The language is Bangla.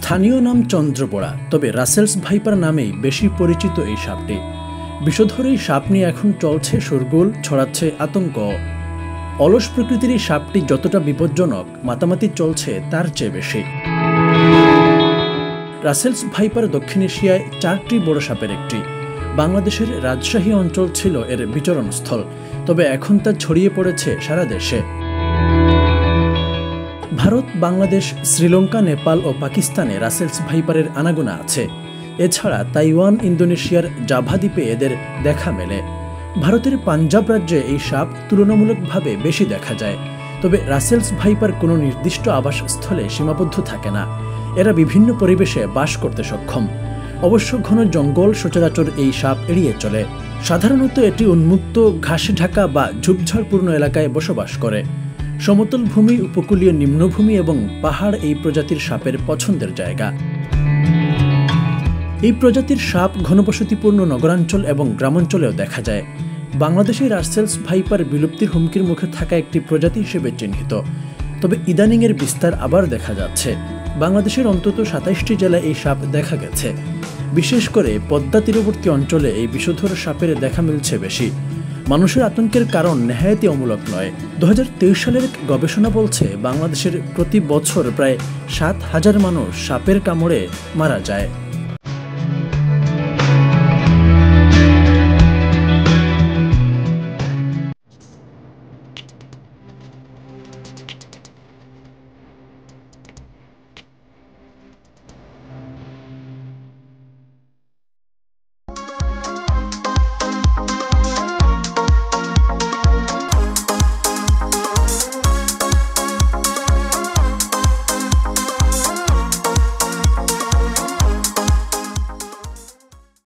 স্থানীয় নাম চন্দ্রপোড়া, তবে রাসেলস ভাইপার নামেই বেশি পরিচিত এই সাপটি। বিষধর এই সাপ নিয়ে এখন চলছে শোরগোল, ছড়াচ্ছে আতঙ্ক। অলস প্রকৃতির এই সাপটি যতটা বিপজ্জনক, মাতামাতি চলছে তার চেয়ে বেশি। রাসেলস ভাইপার দক্ষিণ এশিয়ায় 4টি বড় সাপের একটি। বাংলাদেশের রাজশাহী অঞ্চল ছিল এর বিচরণস্থল, তবে এখন তা ছড়িয়ে পড়েছে সারা দেশে। ভারত, বাংলাদেশ, শ্রীলঙ্কা, নেপাল ও পাকিস্তানে রাসেলস ভাইপারের আনাগোনা আছে। এছাড়া তাইওয়ান, ইন্দোনেশিয়ার জাভা দ্বীপে এদের দেখা মেলে। ভারতের পাঞ্জাব রাজ্যে এই সাপ তুলনামূলকভাবে বেশি দেখা যায়। তবে রাসেলস ভাইপার কোনো নির্দিষ্ট আবাসস্থলে সীমাবদ্ধ থাকে না। এরা বিভিন্ন পরিবেশে বাস করতে সক্ষম। অবশ্য ঘন জঙ্গল সচরাচর এই সাপ এড়িয়ে চলে। সাধারণত এটি উন্মুক্ত, ঘাসে ঢাকা বা ঝোপঝাড়পূর্ণ এলাকায় বসবাস করে। সমতল ভূমি, উপকূলীয় নিম্নভূমি এবং পাহাড় এই প্রজাতির সাপের পছন্দের জায়গা। এই প্রজাতির সাপ ঘনবসতিপূর্ণ নগরাঞ্চল এবং গ্রামাঞ্চলেও দেখা যায়। বাংলাদেশে রাসেলস ভাইপার বিলুপ্তির হুমকির মুখে থাকা একটি প্রজাতি হিসেবে চিহ্নিত। তবে ইদানিংয়ের বিস্তার আবার দেখা যাচ্ছে। বাংলাদেশের অন্তত 27টি জেলায় এই সাপ দেখা গেছে। বিশেষ করে পদ্মা তীরবর্তী অঞ্চলে এই বিষধর সাপের দেখা মিলছে বেশি। মানুষের আতঙ্কের কারণ নেহায়েতই অমূলক নয়। 2023 সালের গবেষণা বলছে বাংলাদেশের প্রতি বছর প্রায় 7,000 মানুষ সাপের কামড়ে মারা যায়।